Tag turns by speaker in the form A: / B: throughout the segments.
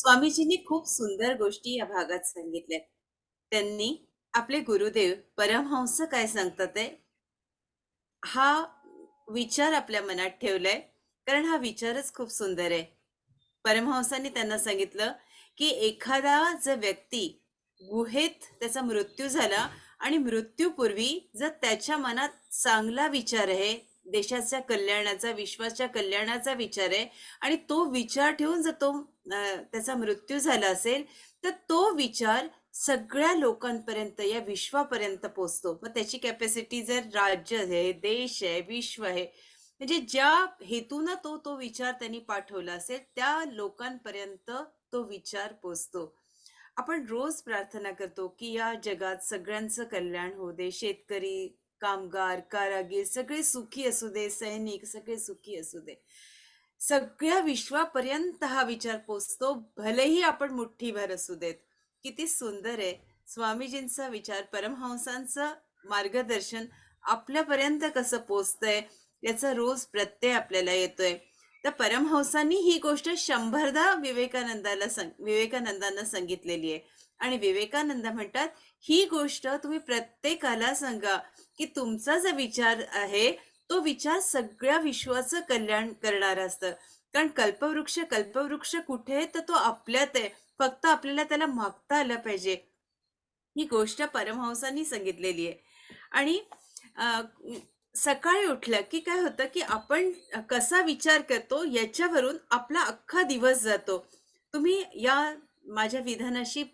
A: स्वामीजींनी खूप सुंदर गोष्टी या भागात सांगितल्या. त्यांनी आपले गुरुदेव परमहंस काय सांगतात आहे, हा विचार आपल्या मनात ठेवलाय, कारण हा विचारच खूप सुंदर आहे. परमहंसांनी त्यांना सांगितलं, की एखादा जर व्यक्ती गुहेत त्याचा मृत्यू झाला आणि मृत्यूपूर्वी जर त्याच्या मनात चांगला विचार आहे, देशाच्या कल्याणाचा, विश्वाच्या कल्याणाचा विचार आहे आणि तो विचार ठेवून जर त्याचा मृत्यू झाला असेल, तर तो विचार सगळ्या लोकांपर्यंत, या विश्वापर्यंत पोहोचतो. मग त्याची कॅपॅसिटी जर राज्य आहे, देश आहे, विश्व आहे, म्हणजे ज्या हेतून तो तो विचार त्यांनी पाठवला असेल, त्या लोकांपर्यंत तो विचार पोचतो. आपण रोज प्रार्थना करतो की या जगात सगळ्यांचं कल्याण होऊ दे. शेतकरी, कामगार, कारागीर सगळे सुखी असू दे, सैनिक सगळे सुखी असू दे. सगळ्या विश्वापर्यंत हा विचार पोचतो, भलेही आपण मुठ्ठीभर असू देत. किती सुंदर आहे स्वामीजींचा विचार, परमहंसांचं मार्गदर्शन आपल्यापर्यंत कसं पोचतंय याचा रोज प्रत्यय आपल्याला येतोय. तर परमहंसांनी ही गोष्ट 100दा विवेकानंदांना सांगितलेली आहे. आणि विवेकानंद म्हणतात, ही गोष्ट तुम्ही प्रत्येकाला सांगा, की तुमचा जो विचार आहे तो विचार सगळ्या विश्वाचं कल्याण करणारा असतं. कारण कल्पवृक्ष कल्पवृक्ष कुठे आहे, तर तो आपल्यात आहे. फक्त आपल्याला त्याला मागता आलं पाहिजे. ही गोष्ट परमहंसांनी सांगितलेली आहे. आणि अ, सकाळी उठलं की काय होतं, की आपण कसा विचार करतो याच्यावरून आपला अख्खा दिवस जातो. तुम्ही या माझ्या विधानाशी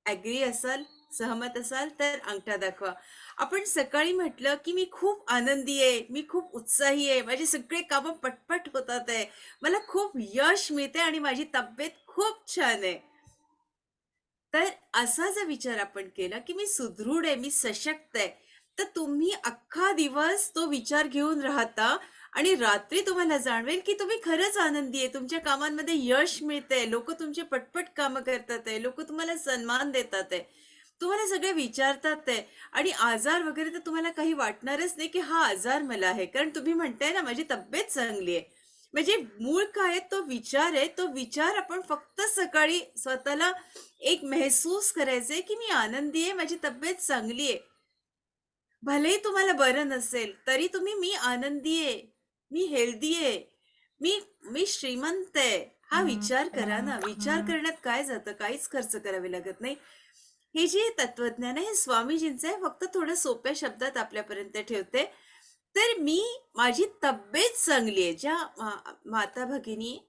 A: ॲग्री असाल, सहमत असाल तर अंगठा दाखवा. आपण सकाळी म्हटलं, की मी खूप आनंदी आहे, मी खूप उत्साही आहे, माझे सगळे कामं पटपट होतात आहे, मला खूप यश मिळते आणि माझी तब्येत खूप छान आहे. तर असा जर विचार आपण केला, की मी सुदृढ आहे, मी सशक्त आहे, तर तुम्ही अख्खा दिवस तो विचार घेऊन राहता आणि रात्री तुम्हाला जाणवेल, की तुम्ही खरंच आनंदी आहे. तुमच्या कामांमध्ये यश मिळतंय, लोकं तुमचे पटपट कामं करतात आहे, लोकं तुम्हाला सन्मान देतात आहे. तुम्हाला सगळे विचारतात आहे आणि आजार वगैरे तर तुम्हाला काही वाटणारच नाही, की हा आजार मला आहे. कारण तुम्ही म्हणताय ना, माझी तब्येत चांगली आहे. म्हणजे मूळ काय आहे, तो विचार आहे. तो विचार आपण फक्त सकाळी स्वतःला एक महसूस करायचंय, की मी आनंदी आहे, माझी तब्येत चांगली आहे. भलेही तुम्हाला बरं नसेल, तरी तुम्ही मी आनंदी आहे, मी हेल्दी आहे, मी मी श्रीमंत आहे, हा विचार करा ना. विचार करण्यात काय जातं? काहीच खर्च करावे लागत नाही. हे जे तत्वज्ञान आहे, हे स्वामीजींचं आहे. फक्त थोडं सोप्या शब्दात आपल्यापर्यंत ठेवते. तर माझी तब्येत चांगली आहे. ज्या माता भगिनी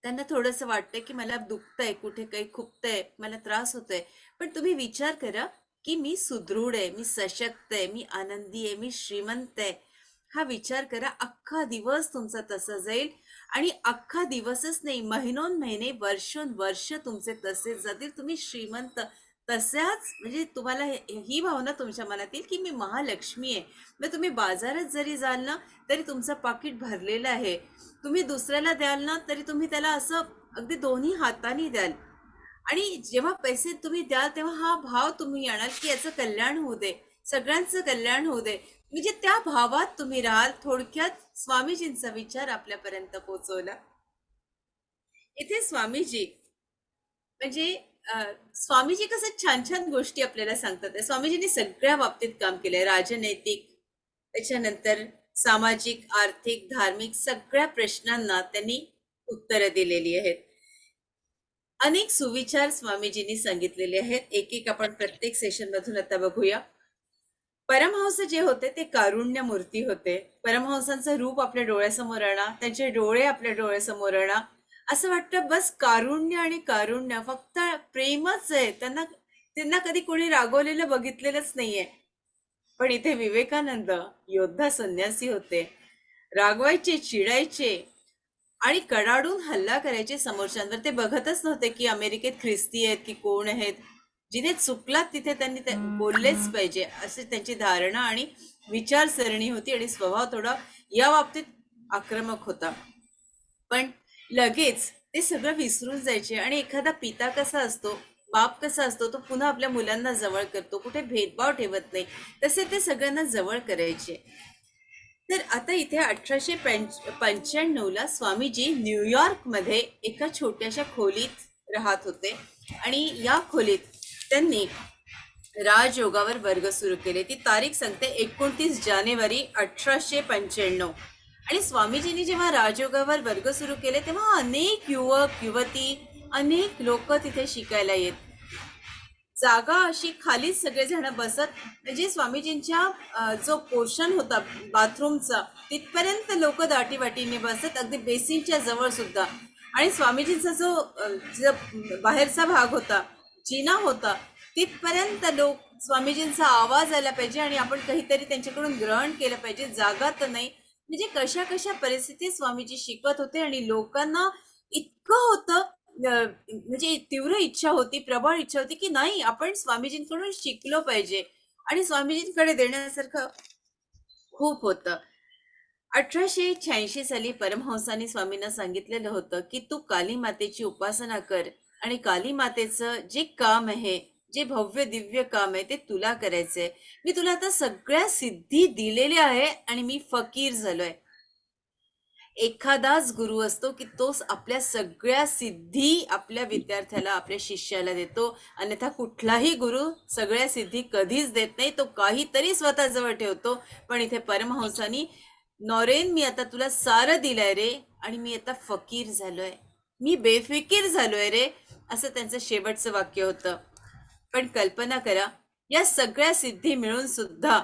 A: त्यांना थोडंसं वाटतंय, की मला दुखतंय, कुठे काही खुपतंय, मला त्रास होतोय. पण तुम्ही विचार करा, की मी सुदृढ आहे, मी सशक्त आहे, मी आनंदी आहे, मी श्रीमंत आहे. हा विचार करा. अख्खा दिवस तुमचा तसा जाईल आणि अख्खा दिवसच नाही, महिनोन-महिने, वर्षोन-वर्ष तुमचे तसेच जातील. तुम्ही श्रीमंत तशाच म्हणजे तुम्हाला ही भावना तुमच्या मनात येईल, की मी महालक्ष्मी आहे. मग तुम्ही बाजारात जरी जाल ना, तरी तुमचं पाकीट भरलेलं आहे. तुम्ही दुसऱ्याला द्याल ना, तरी तुम्ही त्याला असं अगदी दोन्ही हातांनी द्याल. आणि जेव्हा पैसे तुम्ही द्याल, तेव्हा हा भाव तुम्ही आणाल, की याचं कल्याण होऊ दे, सगळ्यांचं कल्याण होऊ दे. म्हणजे त्या भावात तुम्ही राहाल. थोडक्यात स्वामीजींचा विचार आपल्यापर्यंत पोहोचवला. इथे स्वामीजी म्हणजे अ, स्वामीजी कसं छान छान गोष्टी आपल्याला सांगतात. स्वामीजींनी सगळ्या बाबतीत काम केलंय. राजनैतिक, त्याच्यानंतर सामाजिक, आर्थिक, धार्मिक सगळ्या प्रश्नांना त्यांनी उत्तरं दिलेली आहेत. अनेक सुविचार स्वामीजींनी सांगितलेले आहेत. एक एक आपण प्रत्येक सेशन मधून आता बघूया. परमहंस जे होते ते कारुण्य मूर्ती होते. परमहंसांचं रूप आपल्या डोळ्यासमोर आणा, त्यांचे डोळे आपल्या डोळ्यासमोर आणा. असं वाटतं बस कारुण्य आणि कारुण्य, फक्त प्रेमच आहे. त्यांना त्यांना कधी कोणी रागवलेलं बघितलेलंच नाहीये. पण इथे विवेकानंद योद्धा संन्यासी होते. रागवायचे, चिडायचे आणि कडाडून हल्ला करायचे समोरच्यांवर. ते बघतच नव्हते की अमेरिकेत ख्रिस्ती आहेत की कोण आहेत. जिथे चुकलात तिथे त्यांनी बोललेच पाहिजे अशी त्यांची धारणा आणि विचारसरणी होती. आणि स्वभाव थोडा या बाबतीत आक्रमक होता. पण लगेच ते सगळं विसरून जायचे. आणि एखादा पिता कसा असतो, बाप कसा असतो, तो पुन्हा आपल्या मुलांना जवळ करतो, कुठे भेदभाव ठेवत नाही, तसे ते सगळ्यांना जवळ करायचे. तर आता इथे 1895 ला स्वामीजी न्यूयॉर्कमध्ये एका छोट्याशा खोलीत राहत होते आणि या खोलीत त्यांनी राजयोगावर वर्ग सुरू केले. ती तारीख सांगते 29 जानेवारी 1895. आणि स्वामीजींनी जेव्हा राजयोगावर वर्ग सुरू केले तेव्हा अनेक युवक युवती, अनेक लोक तिथे शिकायला येत. जागा अशी खालीच सगळेजण बसत, म्हणजे स्वामीजींच्या जो पोर्शन होता बाथरूमचा तिथपर्यंत लोक दाटीवाटीने बसत, अगदी बेसिनच्या जवळ सुद्धा. आणि स्वामीजींचा जो बाहेरचा भाग होता, जिना होता, तिथपर्यंत लोक स्वामीजींचा आवाज आला पाहिजे आणि आपण काहीतरी त्यांच्याकडून ग्रहण केलं पाहिजे, जागा तर नाही. म्हणजे कशा कशा परिस्थितीत स्वामीजी शिकत होते आणि लोकांना इतकं होतं, म्हणजे तीव्र इच्छा होती, प्रबळ इच्छा होती की नाही, आपण स्वामीजींकडून शिकलो पाहिजे आणि स्वामीजींकडे देण्यासारखं खूप होतं. 1886 साली परमहंसांनी स्वामींना सांगितलेलं होतं की तू काली मातेची उपासना कर आणि काली मातेचं जे काम आहे, जे भव्य दिव्य काम आहे ते तुला करायचंय. मी तुला आता सगळ्या सिद्धी दिलेल्या आहे आणि मी फकीर झालोय. एखादाच गुरु असतो की तोच आपल्या सगळ्या सिद्धी आपल्या विद्यार्थ्याला, आपल्या शिष्याला देतो. अन्यथा कुठलाही गुरु सगळ्या सिद्धी कधीच देत नाही, तो काहीतरी स्वतःजवळ ठेवतो. पण इथे परमहंसानी, नॉरेन मी आता तुला सारं दिलंय रे आणि मी आता फकीर झालोय, मी बेफिकीर झालोय रे, असं त्यांचं शेवटचं वाक्य होतं. पण कल्पना करा, या सगळ्या सिद्धी मिळून सुद्धा,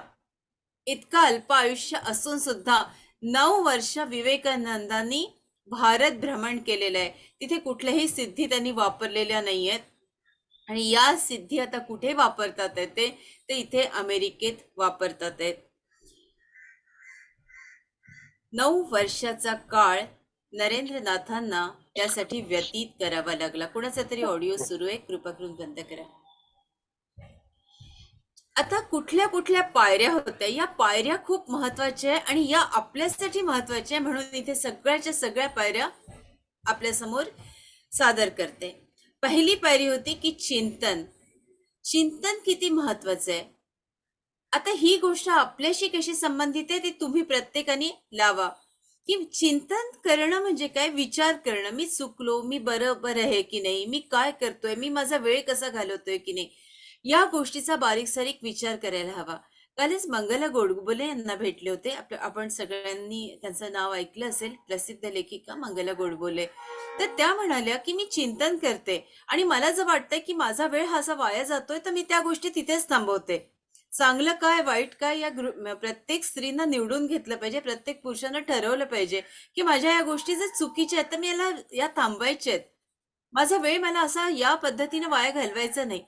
A: इतका अल्प आयुष्य असून सुद्धा 9 वर्ष विवेकानंदांनी भारत भ्रमण केलेलं आहे. तिथे कुठल्याही सिद्धी त्यांनी वापरलेल्या नाहीयेत. आणि या सिद्धी आता कुठे वापरतात येते, ते इथे अमेरिकेत वापरतात आहेत. 9 वर्षाचा काळ नरेंद्रनाथांना त्यासाठी व्यतीत करावा लागला. कुणाचा तरी ऑडिओ सुरू आहे, कृपा करून बंद करा. आता कुठल्या कुठल्या पायऱ्या होत्या, या पायऱ्या खूप महत्वाच्या आहे आणि या आपल्यासाठी महत्वाच्या आहे, म्हणून इथे सगळ्याच्या सगळ्या पायऱ्या आपल्या समोर सादर करते. पहिली पायरी होती की चिंतन. चिंतन किती महत्वाचं आहे. आता ही गोष्ट आपल्याशी कशी संबंधित आहे ती तुम्ही प्रत्येकाने लावा. की चिंतन करणं म्हणजे काय, विचार करणं, मी चुकलो, मी बरोबर आहे की नाही, मी काय करतोय, मी माझा वेळ कसा घालवतोय की नाही, या गोष्टीचा बारीक सारीक विचार करायला हवा. कालच मंगला गोडबोले यांना भेटले होते. आपण सगळ्यांनी त्यांचं नाव ऐकलं असेल, प्रसिद्ध लेखिका मंगला गोडबोले. तर त्या म्हणाल्या की मी चिंतन करते आणि मला जर वाटतंय की माझा वेळ हा असा वाया जातोय तर मी त्या गोष्टी तिथेच थांबवते. चांगलं काय वाईट काय या प्रत्येक स्त्रीनं निवडून घेतलं पाहिजे, प्रत्येक पुरुषानं ठरवलं पाहिजे की माझ्या या गोष्टी जर चुकीच्या आहेत तर मी या थांबवायच्या आहेत. माझा वेळ मला असा या पद्धतीने वाया घालवायचा नाही.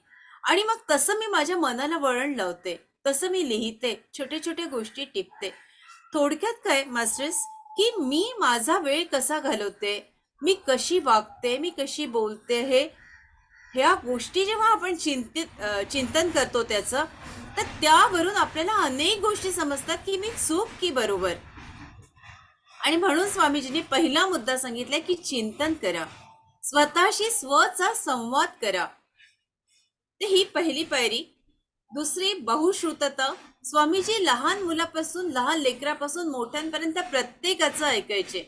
A: आणि मग तसं मी माझ्या मनाला वळण लावते, तसं मी लिहिते, छोट्या छोट्या गोष्टी टिपते. थोडक्यात काय मास्टर्स, की मी माझा वेळ कसा घालवते, मी कशी वागते, मी कशी बोलते, ह्या गोष्टी जेव्हा आपण चिंतन करतो त्याचं, तर त्यावरून आपल्याला अनेक गोष्टी समजतात की मी चूक की बरोबर. आणि म्हणून स्वामीजींनी पहिला मुद्दा सांगितलाय की चिंतन करा, स्वतःशी स्वचा संवाद करा. ते ही पहिली पायरी. दुसरी बहुश्रुतता. स्वामीजी लहान मुलापासून, लहान लेकरापासून मोठ्यांपर्यंत प्रत्येकाचं ऐकायचे,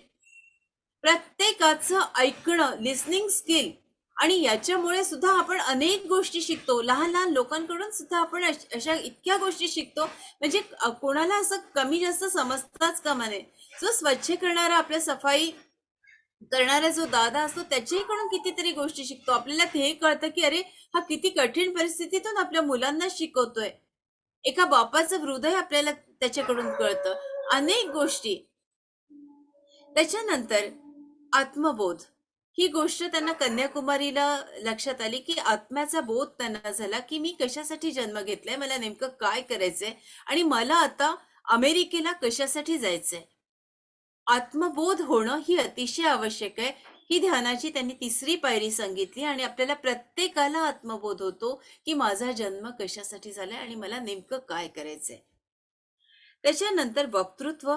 A: प्रत्येकाचं ऐकणं, लिसनिंग स्किल. आणि याच्यामुळे सुद्धा आपण अनेक गोष्टी शिकतो. लहान लहान लोकांकडून सुद्धा आपण अशा इतक्या गोष्टी शिकतो, म्हणजे कोणाला असं कमी जास्त समजताच कामा नये. जो स्वच्छ करणारा, आपल्या सफाई करणारा जो दादा असतो त्याच्याकडून कितीतरी गोष्टी शिकतो. आपल्याला हे कळतं की अरे, हा किती कठीण परिस्थितीतून आपल्या मुलांना शिकवतोय. एका बापाचं हृदय आपल्याला त्याच्याकडून कळतं, अनेक गोष्टी. त्याच्यानंतर आत्मबोध. ही गोष्ट त्यांना कन्याकुमारीला लक्षात आली की आत्म्याचा बोध त्यांना झाला की मी कशासाठी जन्म घेतलाय, मला नेमकं काय करायचंय आणि मला आता अमेरिकेला कशासाठी जायचंय. आत्मबोध होणं ही अतिशय आवश्यक आहे. ही ध्यानाची त्यांनी तिसरी पायरी सांगितली आणि आपल्याला प्रत्येकाला आत्मबोध होतो की माझा जन्म कशासाठी झालाय आणि मला नेमकं काय करायचंय. त्याच्यानंतर वक्तृत्व.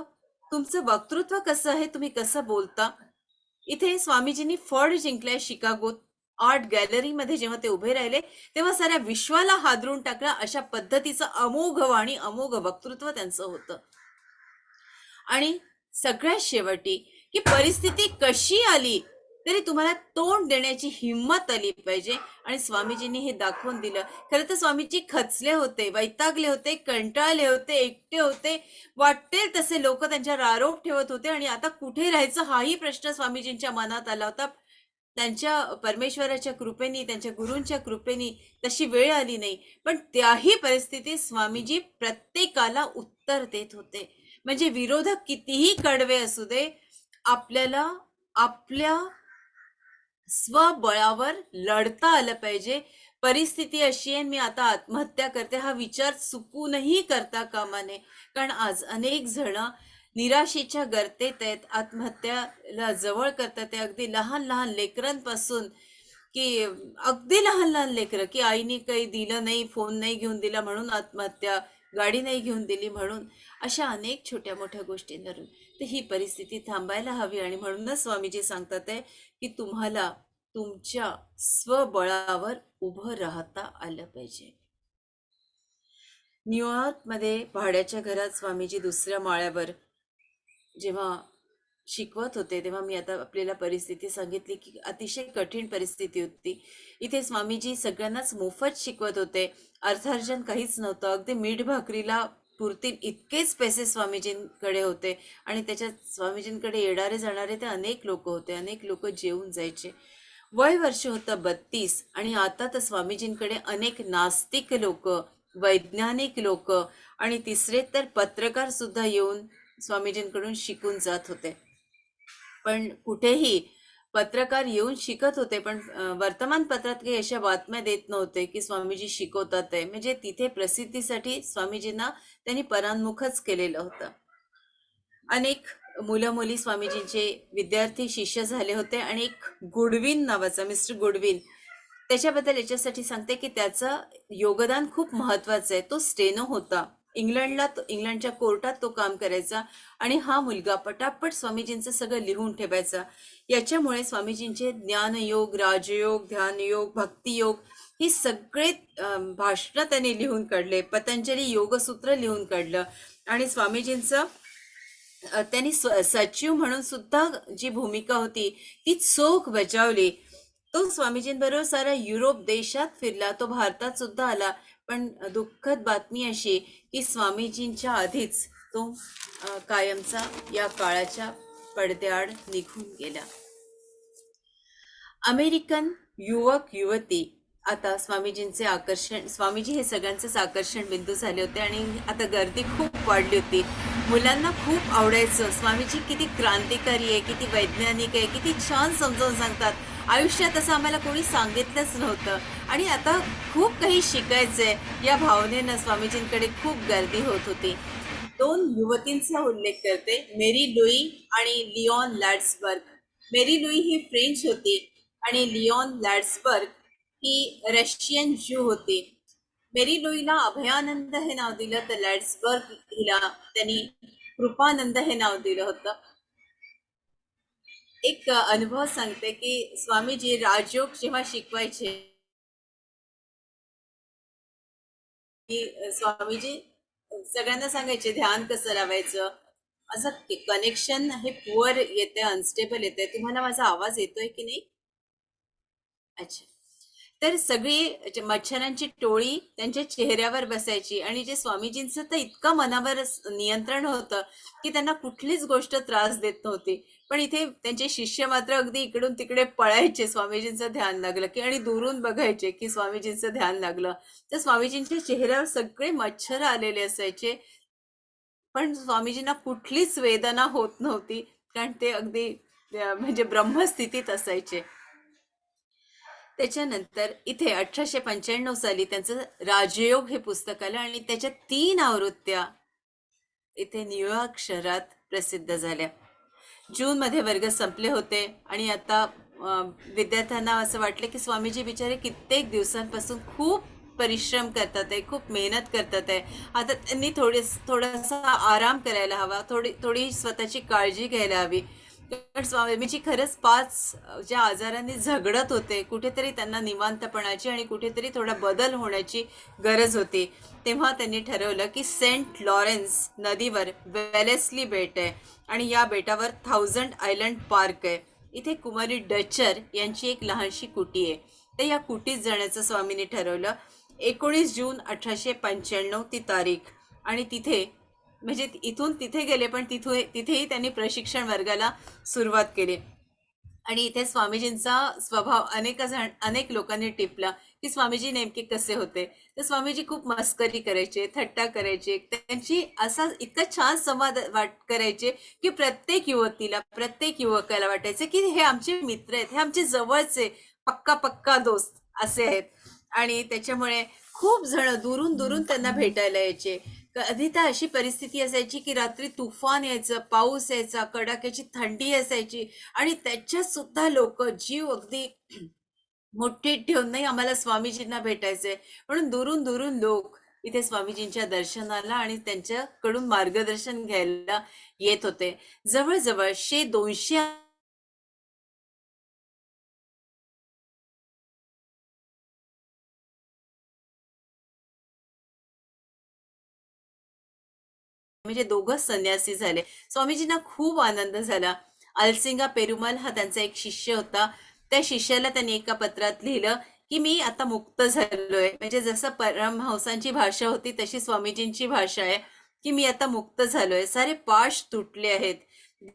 A: तुमचं वक्तृत्व कसं आहे, तुम्ही कसं बोलता. इथे स्वामीजींनी फॉर्ड जिंकलाय शिकागोत. आर्ट गॅलरीमध्ये जेव्हा ते उभे राहिले तेव्हा साऱ्या विश्वाला हादरून टाकला, अशा पद्धतीचं अमोघ वाणी, अमोघ वक्तृत्व त्यांचं होतं. आणि सगळ्यात शेवटी, की परिस्थिती कशी आली तरी तुम्हाला तोंड देण्याची हिंमत आली पाहिजे. आणि स्वामीजींनी हे दाखवून दिलं. खरं तर स्वामीजी खचले होते, वैतागले होते, कंटाळले होते, एकटे होते. वाटेल तसे लोक त्यांच्यावर आरोप ठेवत होते आणि आता कुठे राहायचं हाही प्रश्न स्वामीजींच्या मनात आला होता. त्यांच्या परमेश्वराच्या कृपेने, त्यांच्या गुरूंच्या कृपेने तशी वेळ आली नाही. पण त्याही परिस्थितीत स्वामीजी प्रत्येकाला उत्तर देत होते. म्हणजे विरोधक कितीही कडवे असू दे, आपल्याला आपल्या स्वबळावर लढता आलं पाहिजे. परिस्थिती अशी आहे, मी आता आत्महत्या करते हा विचार चुकूनही करता कामा नये. कारण आज अनेक जण निराशेच्या गर्तेत आहेत, आत्महत्याला जवळ करतात आहे. अगदी लहान लहान लेकरांपासून, की अगदी लहान लहान लेकरं, की आईने काही दिलं नाही, फोन नाही घेऊन दिला म्हणून आत्महत्या, गाडी नाही घेऊन दिली म्हणून, अशा अनेक छोट्या मोठ्या गोष्टींवरून. तर ही परिस्थिती थांबायला हवी आणि म्हणूनच स्वामीजी सांगतात आहे, की तुम्हाला तुमच्या स्वबळावर उभं राहता आलं पाहिजे. न्यूयॉर्कमध्ये भाड्याच्या घरात स्वामीजी दुसऱ्या माळ्यावर जेव्हा शिकवत होते, तेव्हा मी आता आपल्याला परिस्थिती सांगितली, की अतिशय कठीण परिस्थिती होती. इथे स्वामीजी सगळ्यांनाच मोफत शिकवत होते. अर्थार्जन काहीच नव्हतं. अगदी मीठ भाकरीला पुरतील इतकेच पैसे स्वामीजींकडे होते. आणि त्याच्यात स्वामीजींकडे येणारे जाणारे ते अनेक लोक होते. अनेक लोक जेवून जायचे. वय वर्ष होतं 32. आणि आता तर स्वामीजींकडे अनेक नास्तिक लोक, वैज्ञानिक लोक आणि तिसरे तर पत्रकार सुद्धा येऊन स्वामीजींकडून शिकून जात होते. पण कुठेही पत्रकार येऊन शिकत होते, पण वर्तमानपत्रात काही अशा बातम्या देत नव्हते की स्वामीजी शिकवतात आहे. म्हणजे तिथे प्रसिद्धीसाठी स्वामीजींना त्यांनी परांमुखच केलेलं होतं. अनेक मुलं मुली स्वामीजींचे विद्यार्थी शिष्य झाले होते. आणि एक गुडविन नावाचा मिस्टर गुडविन, त्याच्याबद्दल याच्यासाठी सांगते की त्याचं योगदान खूप महत्वाचं आहे. तो स्टेनो होता. इंग्लंडच्या कोर्टात तो काम करायचा. आणि हा मुलगा पटापट स्वामीजींचं सगळं लिहून ठेवायचा. याच्यामुळे स्वामीजींचे ज्ञानयोग, राजयोग, ध्यानयोग, भक्तियोग ही सगळे भाषणं त्यांनी लिहून काढले. पतंजली योगसूत्र लिहून काढलं. आणि स्वामीजींचं त्यांनी सचिव म्हणून सुद्धा जी भूमिका होती ती चोख बजावली. तो स्वामीजींबरोबर सारा युरोप देशात फिरला, तो भारतात सुद्धा आला. पण दुःखद बातमी अशी की स्वामीजींच्या आधीच तो कायमचा या काळाच्या पडद्याआड निघून गेला. अमेरिकन युवक युवती आता स्वामीजींचे आकर्षण, स्वामीजी हे सगळ्यांचेच आकर्षण बिंदू झाले होते. आणि आता गर्दी खूप वाढली होती. मुलांना खूप आवडायचं स्वामीजी किती क्रांतिकारी आहे, किती वैज्ञानिक आहे, किती छान समजावून सांगतात. आयुष्यात असं आम्हाला कोणी सांगितलंच नव्हतं आणि आता खूप काही शिकायचंय या भावनेनं स्वामीजींकडे खूप गर्दी होत होती. दोन युवतींचा उल्लेख करते, मेरी लुई आणि लिओन लॅड्सबर्ग. मेरी लुई ही फ्रेंच होती आणि लिओन लॅड्सबर्ग ही रशियन ज्यू होती. मेरी लुईला अभयानंद हे नाव दिलं, तर लॅड्सबर्ग हिला त्यांनी कृपानंद हे नाव दिलं होतं. एक अनुभव सांगते की स्वामीजी राजयोग जेव्हा शिकवायचे, की स्वामीजी सगळ्यांना सांगायचे ध्यान कसं लावायचं. असं कनेक्शन हे पुअर येते, अनस्टेबल येते. तुम्हाला माझा आवाज येतोय की नाही? अच्छा. तर सगळी मच्छरांची टोळी त्यांच्या चेहऱ्यावर बसायची. आणि जे स्वामीजींचं तर इतकं मनावर नियंत्रण होतं की त्यांना कुठलीच गोष्ट त्रास देत नव्हती. पण इथे त्यांचे शिष्य मात्र अगदी इकडून तिकडे पळायचे स्वामीजींचं ध्यान लागलं की, आणि दुरून बघायचे की स्वामीजींचं ध्यान लागलं. तर स्वामीजींच्या चेहऱ्यावर सगळे मच्छर आलेले असायचे, पण स्वामीजींना कुठलीच वेदना होत नव्हती. कारण ते अगदी म्हणजे ब्रह्मस्थितीत असायचे. त्याच्यानंतर इथे 1895 साली त्यांचं राजयोग हे पुस्तक आलं आणि त्याच्या 3 आवृत्त्या इथे न्यूयॉर्क शहरात प्रसिद्ध झाल्या. जून मध्ये वर्ग संपले होते आणि आता विद्यार्थ्यांना असं वाटलं की स्वामीजी बिचारे कित्येक दिवसांपासून खूप परिश्रम करतात आहे, खूप मेहनत करतात आहे. आता त्यांनी थोडासा आराम करायला हवा, थोडी थोडी स्वतःची काळजी घ्यायला हवी. कारण स्वामीजी खरंच 5 ज्या आजारांनी झगडत होते, कुठेतरी त्यांना निवांतपणाची आणि कुठेतरी थोडा बदल होण्याची गरज होती. तेव्हा त्यांनी ठरवलं, की सेंट लॉरेन्स नदीवर वेलेस्ली बेट आहे आणि या बेटावर थाउजंड आयलंड पार्क आहे. इथे कुमारी डचर यांची एक लहानशी कुटी आहे. तर या कुटीत जाण्याचं स्वामींनी ठरवलं. 19 जून 1895 ती तारीख आणि तिथे म्हणजे इथून तिथे गेले, पण तिथेही त्यांनी प्रशिक्षण वर्गाला सुरुवात केली. आणि इथे स्वामीजींचा स्वभाव अनेक लोकांनी टिपला, की स्वामीजी नेमके कसे होते. तर स्वामीजी खूप मस्करी करायचे, थट्टा करायचे. त्यांची असा इतका छान संवाद करायचे, की प्रत्येक युवतीला, प्रत्येक युवकाला वाटायचं, की हे आमचे मित्र आहेत, हे आमचे जवळचे पक्का पक्का दोस्त असे आहेत. आणि त्याच्यामुळे खूप जण दुरून दुरून त्यांना भेटायला यायचे. कधी तर अशी परिस्थिती असायची, की रात्री तुफान यायचं, पाऊस यायचा, कडाक्याची थंडी असायची आणि त्याच्यात सुद्धा लोक जीव अगदी मोठी ठेवून नाही आम्हाला स्वामीजींना भेटायचंय म्हणून दुरून दुरून लोक इथे स्वामीजींच्या दर्शनाला आणि त्यांच्याकडून मार्गदर्शन घ्यायला येत होते. जवळजवळ 100-200 म्हणजे दोघंच संन्यासी झाले. स्वामीजींना खूप आनंद झाला. अलसिंगा पेरुमल हा त्यांचा एक शिष्य होता. त्या शिष्याला त्यांनी एका पत्रात लिहिलं, की मी आता मुक्त झालोय. म्हणजे जसं परमहंसांची भाषा होती तशी स्वामीजींची भाषा आहे, की मी आता मुक्त झालोय. सारे पाश तुटले आहेत.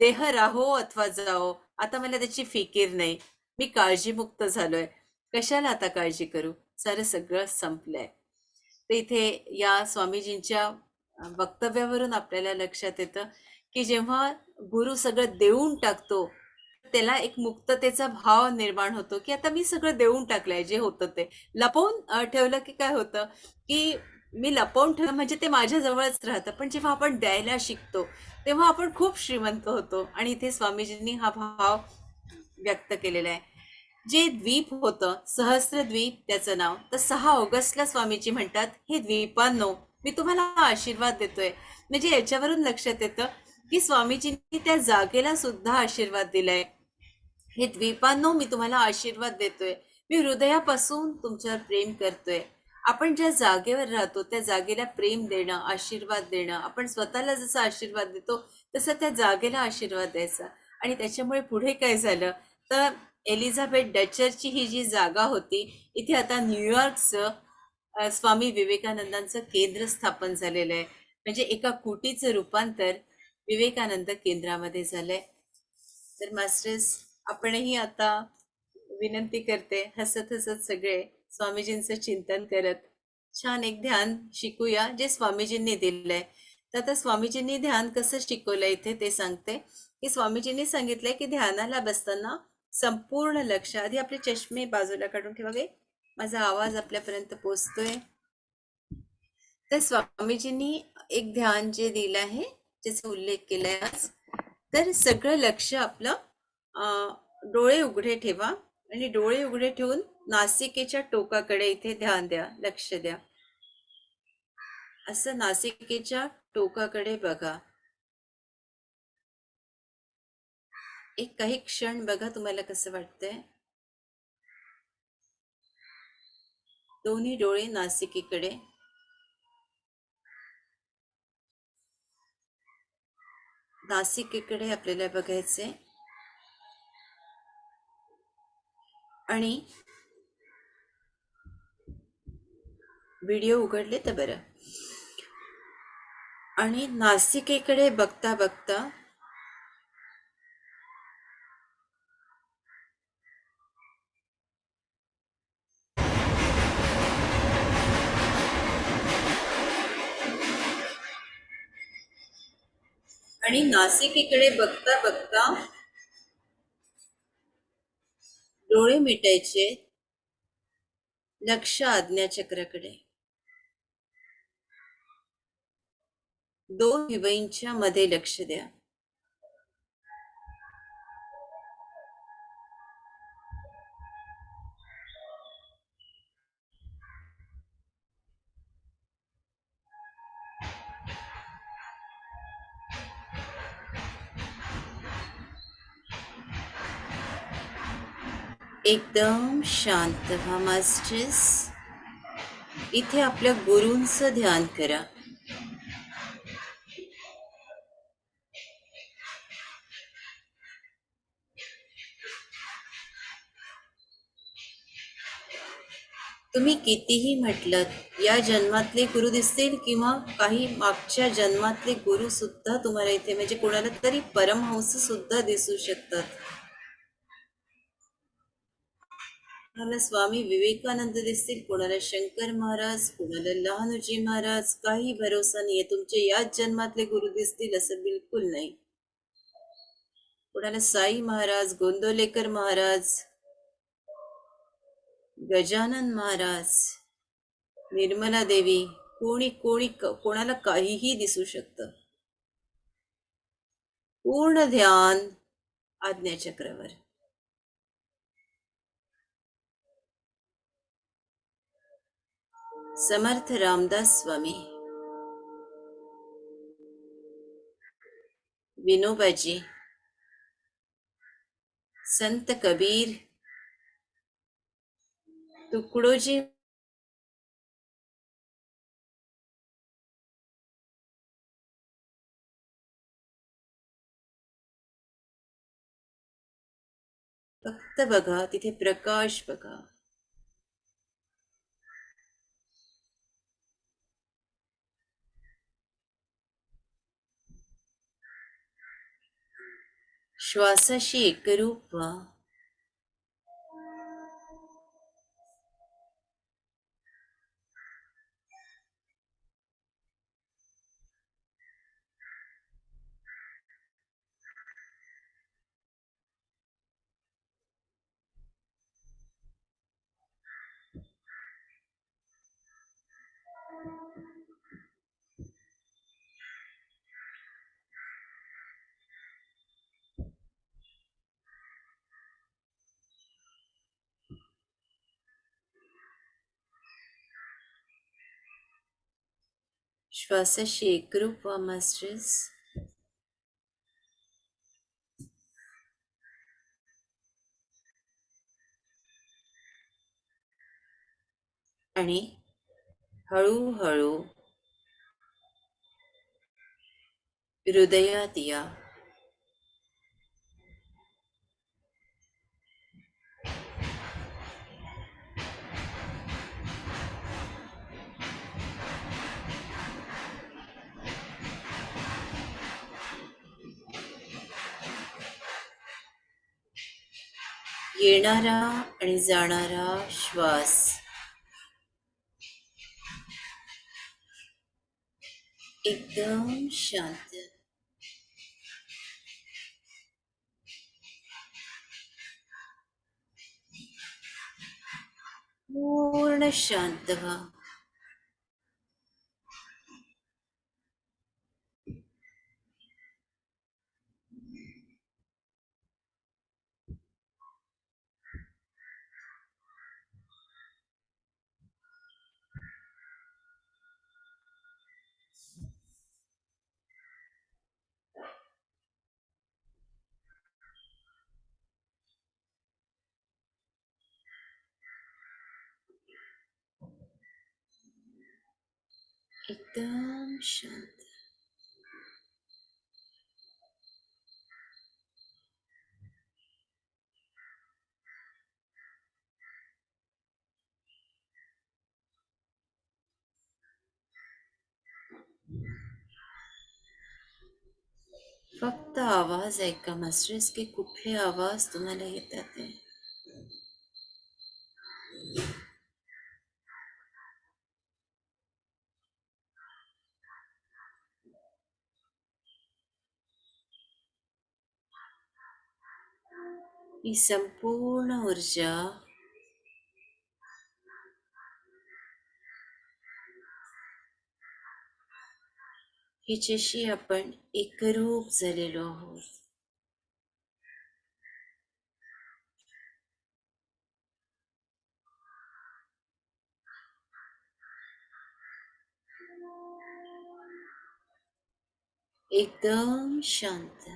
A: देह राहो अथवा जाओ. आता मला त्याची फिकीर नाही. मी काळजीमुक्त झालोय. कशाला आता काळजी करू? सारं सगळं संपलंय. तर इथे या स्वामीजींच्या वक्तव्यावरून आपल्याला लक्षात येतं, की जेव्हा गुरु सगळं देऊन टाकतो, त्याला एक मुक्ततेचा भाव निर्माण होतो, की आता मी सगळं देऊन टाकलंय जे होतं ते. लपवून ठेवलं की काय होतं, की मी लपवून ठेवलं म्हणजे ते माझ्या जवळच राहतं. पण जेव्हा आपण द्यायला शिकतो, तेव्हा आपण खूप श्रीमंत होतो आणि इथे स्वामीजींनी हा भाव व्यक्त केलेला आहे. जे द्वीप होतं, सहस्त्रद्वीप त्याचं नाव. तर 6 ऑगस्टला स्वामीजी म्हणतात, "हे द्वीपांनो, मी तुम्हाला आशीर्वाद देतोय." म्हणजे याच्यावरून लक्षात येतं, की स्वामीजींनी त्या जागेला सुद्धा आशीर्वाद दिलाय. "हे द्वीपांनो, मी तुम्हाला आशीर्वाद देतोय. मी हृदयापासून तुमच्यावर प्रेम करतोय." आपण ज्या जागेवर राहतो, त्या जागेला प्रेम देणं, आशीर्वाद देणं, आपण स्वतःला जसा आशीर्वाद देतो, तसं त्या जागेला आशीर्वाद द्यायचा. आणि त्याच्यामुळे पुढे काय झालं, तर एलिझाबेथ डचरची ही जी जागा होती, इथे आता न्यूयॉर्कचं स्वामी विवेकानंदांचं केंद्र स्थापन झालेलं आहे. म्हणजे एका कुटीचं रूपांतर विवेकानंद केंद्रामध्ये झालंय. तर मास्टर्स, आपणही आता विनंती करते, हसत हसत सगळे स्वामीजींचं चिंतन करत छान एक ध्यान शिकूया जे स्वामीजींनी दिलंय. तर आता स्वामीजींनी ध्यान कसं शिकवलंय इथे ते सांगते, की स्वामीजींनी सांगितलंय की ध्यानाला बसताना संपूर्ण लक्ष, आधी आपले चष्मे बाजूला काढून ठेवा गे, माझा आवाज आपल्यापर्यंत पोहोचतोय. तर स्वामीजींनी एक ध्यान जे दिलं आहे, ज्याचा उल्लेख केलाय आज, तर सगळं लक्ष आपलं डोळे उघडे ठेवा आणि डोळे उघडे ठेवून नासिकेच्या टोकाकडे इथे ध्यान द्या, लक्ष द्या. असं नासिकेच्या टोकाकडे बघा. एक काही क्षण बघा, तुम्हाला कसं वाटतंय. दोन्ही डोळे नासिकेकडे. नासिकेकडे आपल्याला बघायचे आणि व्हिडिओ उघडले तर बरं. आणि नासिकेकडे बघता बघता आणि नासिकेकडे बघता बघता डोळे मिटायचे. लक्ष आज्ञाचक्राकडे. दोन हिवईंच्या मध्ये लक्ष द्या. एकदम शांत व्हा मास्टर्स. इथे आपल्या गुरूंचं ध्यान करा. तुम्ही कितीही म्हटलत या जन्मातले गुरु दिसतील किंवा काही मागच्या जन्मातले गुरु सुद्धा तुम्हाला इथे म्हणजे कोणाला तरी परमहंस सुद्धा दिसू शकतात. कोणाला स्वामी विवेकानंद दिसतील, कोणाला शंकर महाराज, कोणाला लहानूजी महाराज. काही भरोसा नाहीये तुमचे याच जन्मातले गुरु दिसतील असं बिलकुल नाही. कोणाला साई महाराज, गोंदवलेकर महाराज, गजानन महाराज, निर्मला देवी, कोणी कोणी कोणाला काहीही दिसू शकतं. पूर्ण ध्यान आज्ञाचक्रावर. समर्थ रामदास स्वामी, विनोबाजी, संत कबीर, तुकडोजी, फक्त बघा तिथे प्रकाश बघा. श्वासाशी एकरूप व्हा. श्वासाशी एकरूप व्हा मास्टर्स. आणि हळूहळू हृदयात या. येणारा आणि जाणारा श्वास एकदम शांत. पूर्ण शांत व्हा. एकदम शांत. फक्त आवाज ऐका मास्टर्स की कुठले आवाज तुम्हाला येतात ते. ही संपूर्ण ऊर्जा हिच्याशी आपण एकरूप झालेलो आहोत. एकदम शांत.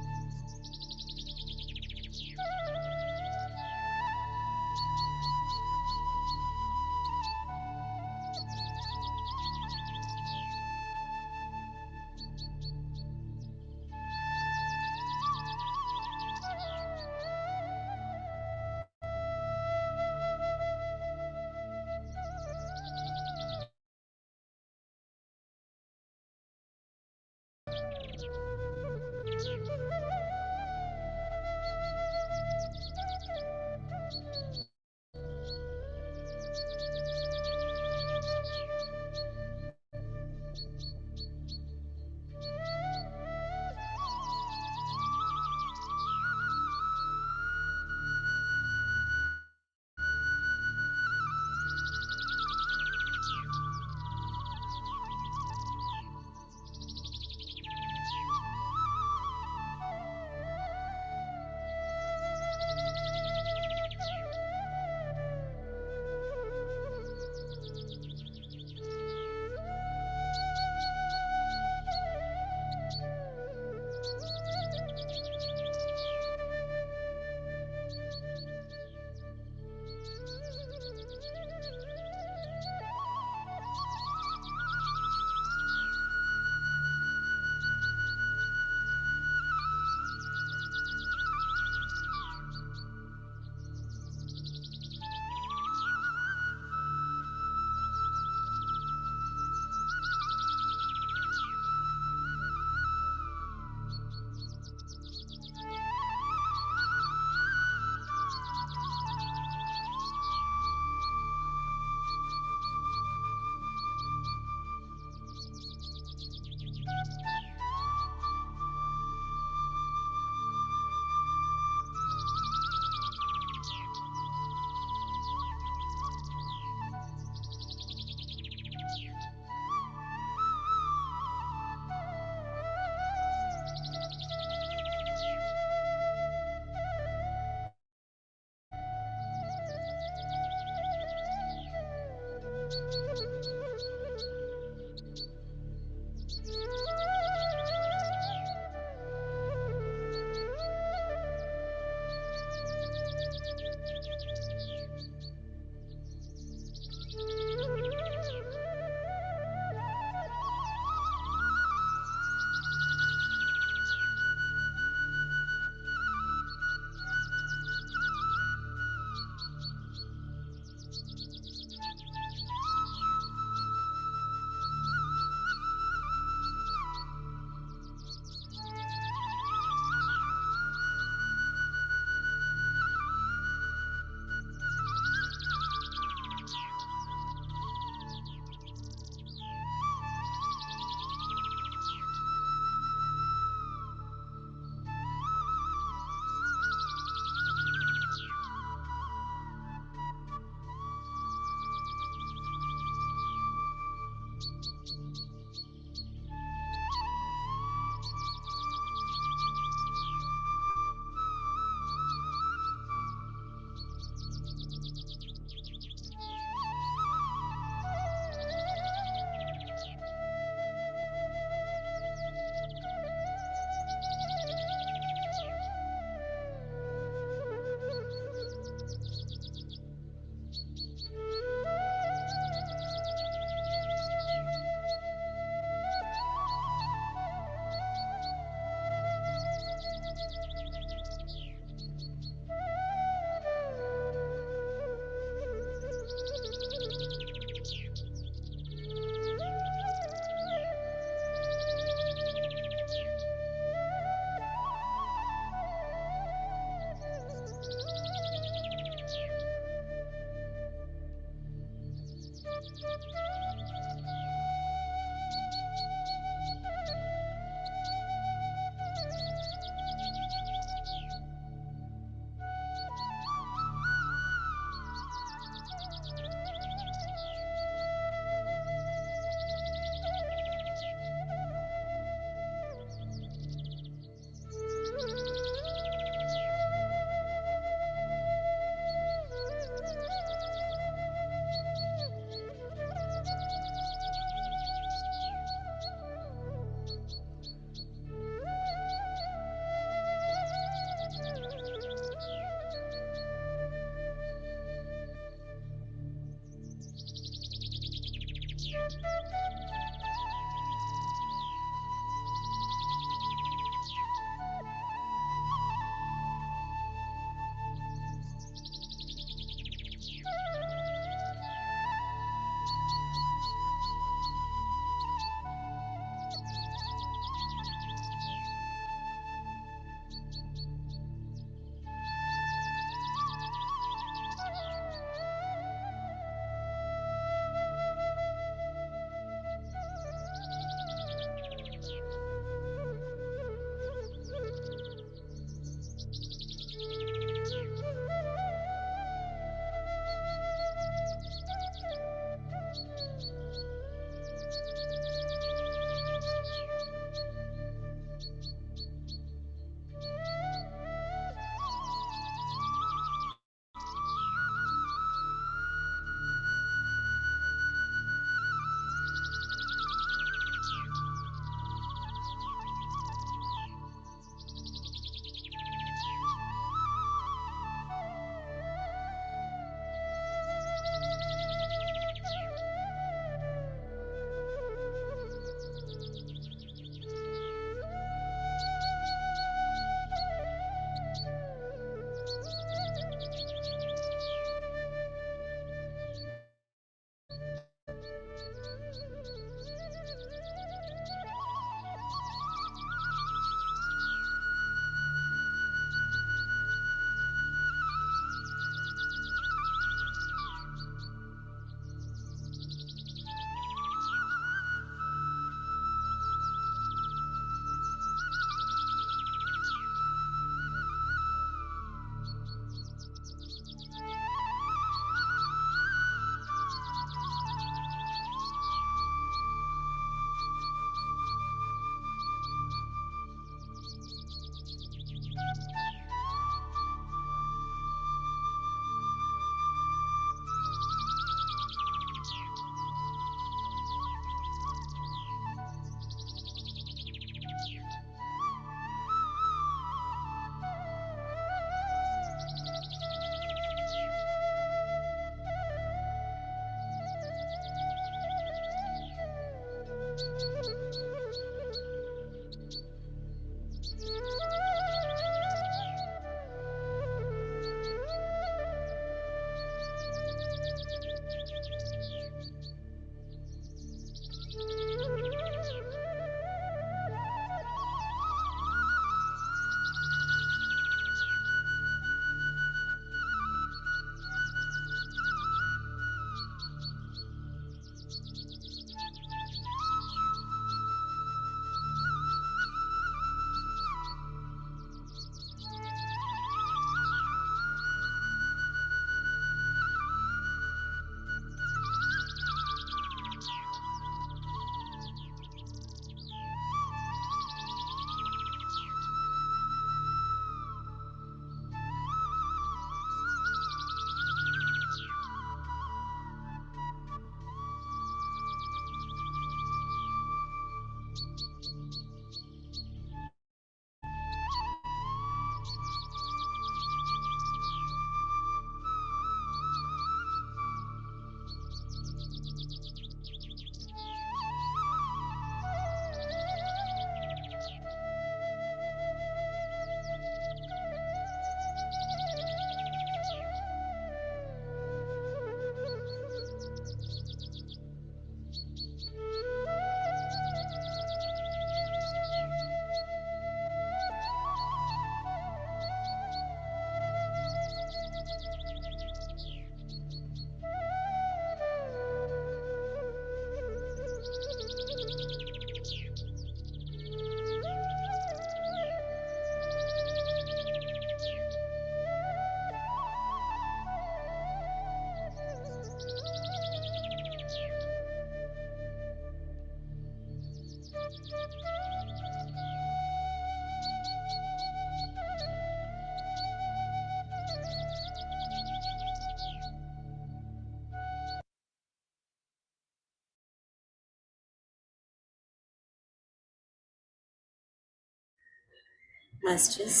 A: मास्टर्स,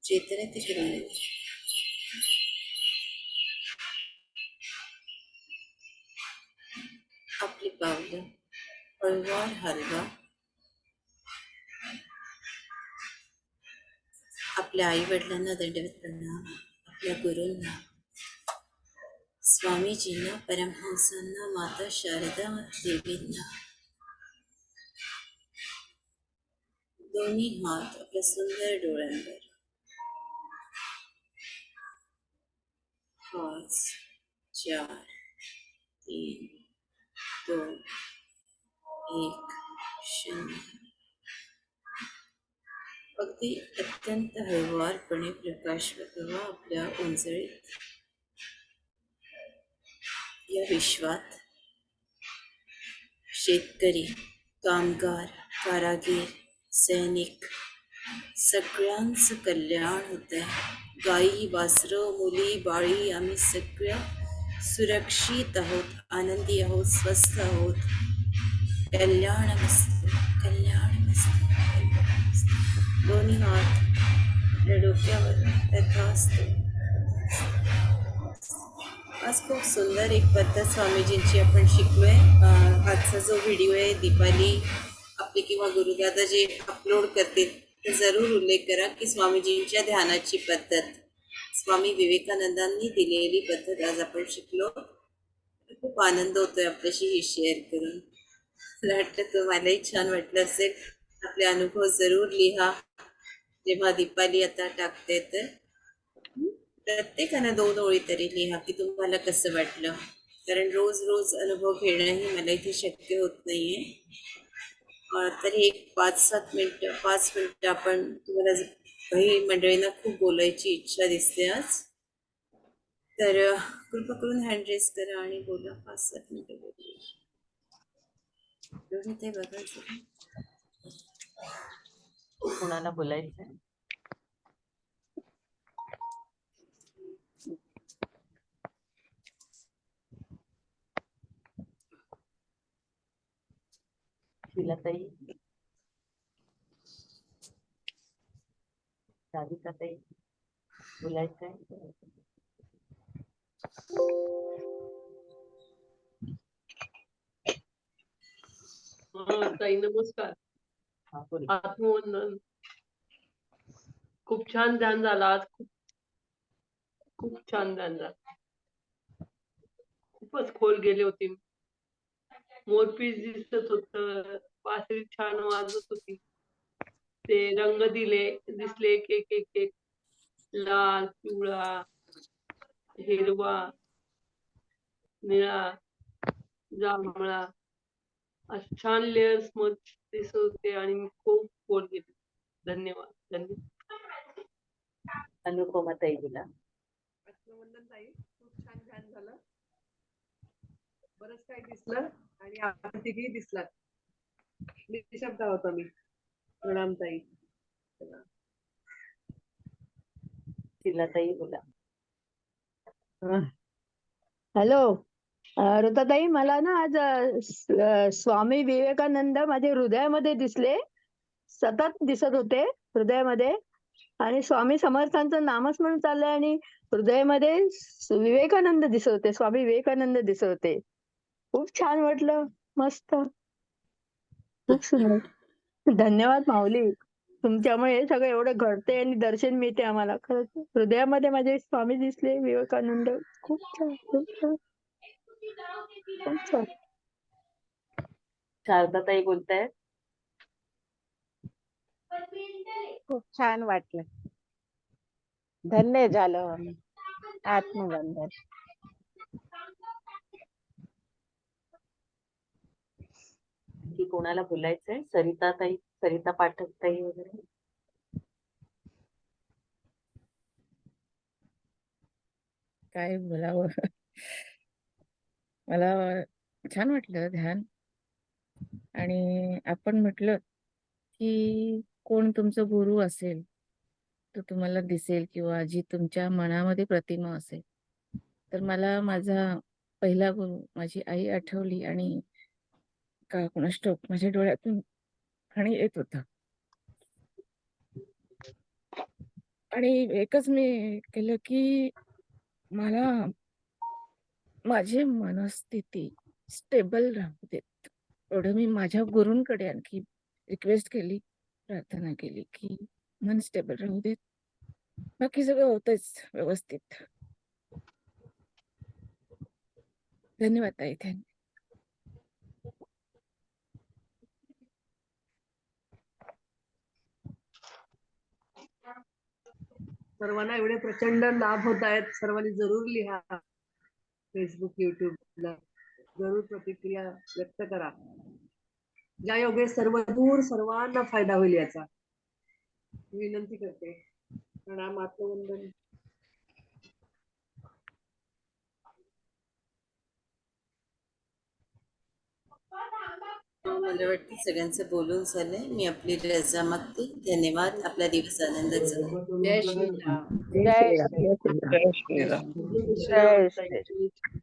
A: चेतन तिकडे आपली पावलं हळूवार हलवा. आपल्या आई वडिलांना दंडवत प्रणाम, आपल्या गुरूंना, स्वामीजींना, परमहंसांना, माता शारदा देवींना दोन्ही हात आपल्या सुंदर डोळ्यांवर. 5, 4, 3, 2, 1, 0. अगदी अत्यंत हळुवारपणे प्रकाश बघावा आपल्या उंजळीत. या विश्वात शेतकरी, कामगार, कारागीर, सैनिक सगळ्यांचं कल्याण होतंय. गाई, वासरं, मुली, बाळी आम्ही सगळ्या सुरक्षित आहोत, आनंदी आहोत, स्वस्थ आहोत. कल्याणमस्तु, कल्याणमस्तु, कल्याणमस्तु. दोन्ही हात आपल्या डोक्यावर तथास्तु. आज खूप सुंदर एक पद्धत स्वामीजींची आपण शिकलोय. आजचा जो व्हिडिओ आहे दीपाली आपली किंवा गुरुदादा जे अपलोड करतील ते जरूर उल्लेख करा की स्वामीजींच्या ध्यानाची पद्धत, स्वामी विवेकानंदांनी दिलेली पद्धत आज आपण शिकलो. खूप आनंद होतोय आपल्याशी ही शेअर करून. मला वाटतं तुम्हालाही छान वाटलं असेल. आपले अनुभव जरूर लिहा जेव्हा दीपाली आता टाकते तर. प्रत्येकानं 2 ओळी तरी लिहा की तुम्हाला कसं वाटलं, कारण रोज रोज अनुभव घेणंही मला इथे शक्य होत नाहीये. तरी एक 5 मिनिटं आपण तुम्हाला काही मंडळींना खूप बोलायची इच्छा दिसते आज, तर कृपा करून हँड रेस करा आणि बोला. 5-7 मिनिटं बोलू. एवढं ते बघायचं.
B: कोणाला बोलायचं? शिलाताई, राधिकाताई बोलायचंय?
C: ताई नमस्कार. आत्मवंदन. खूप छान ध्यान झालं आज. खूप छान ध्यान झालं. खूपच खोल गेले होते. मोरपीस दिसत होत, बासरी छान वाजत होती. ते रंग दिसले एक एक एक एक लाल, पिवळा, हिरवा, निळा, जांभळा असे छान लेयर्स मध्ये दिसत होते आणि मी खूप खोल गेले. धन्यवाद. धन्यवाद.
B: अनुपमा ताई बोला.
D: आत्मवंदन ताई, खूप छान ध्यान झालं. बरंच काही दिसलं आणि आपण तिघेही दिसलात. निशब्द होतो मी. प्रणाम ताई.
B: शिलाताई बोला.
E: हॅलो ऋताताई, मला ना आज स्वामी विवेकानंद माझ्या हृदयामध्ये दिसले, सतत दिसत होते हृदयामध्ये. आणि स्वामी समर्थांचं नामस्मरण चाललंय आणि हृदयामध्ये विवेकानंद दिसत होते, स्वामी विवेकानंद दिसत होते. खूप छान वाटलं, मस्त, खूप सुंदर. धन्यवाद माऊली, तुमच्यामुळे हे सगळं एवढं घडते आणि दर्शन मिळते आम्हाला. खरंच हृदयामध्ये माझे स्वामी दिसले, विवेकानंद. खूप छान, खूप छान, खूप छान.
B: शारदाताई बोलतायत.
F: खूप छान वाटलं. धन्य झालं. आत्मवंदन.
B: की कोणाला बोलायचंय? सरिता ताई, सरिता पाठक ताई वगैरे.
F: काय बोलावं.
G: मला छान वाटलं ध्यान. आणि आपण म्हटलं की कोण तुमचं गुरु असेल तो तुम्हाला दिसेल किंवा जी तुमच्या मनामध्ये प्रतिमा असेल, तर मला माझा पहिला गुरु माझी आई आठवली आणि का कुणास ठाऊक माझ्या डोळ्यातून पाणी येत होतं. आणि एकच मी केलं की मला माझी मनस्थिती स्टेबल राहू देत, एवढं मी माझ्या गुरूंकडे आणखी रिक्वेस्ट केली, प्रार्थना केली की मन स्टेबल राहू देत, बाकी सगळं होतंच व्यवस्थित. धन्यवाद ताई.
D: सर्वांना एवढे प्रचंड लाभ होत आहेत. सर्वांनी जरूर लिहा फेसबुक, युट्यूबला. जरूर प्रतिक्रिया व्यक्त करा. ज्या योगे सर्व दूर सर्वांना फायदा होईल याचा. विनंती करते. प्रणाम. आत्मवंदन.
A: मला वाटतं सगळ्यांचं बोलून झालंय. मी आपली रजा मागते. धन्यवाद. आपला दिवस आनंदात जाऊ.
F: जय श्रीराम.
E: जय
F: जय
E: श्रीराम.
F: श्रीराम.
E: जय श्रीराम.
C: जय
F: जय
C: श्रीराम.
F: श्रीराम.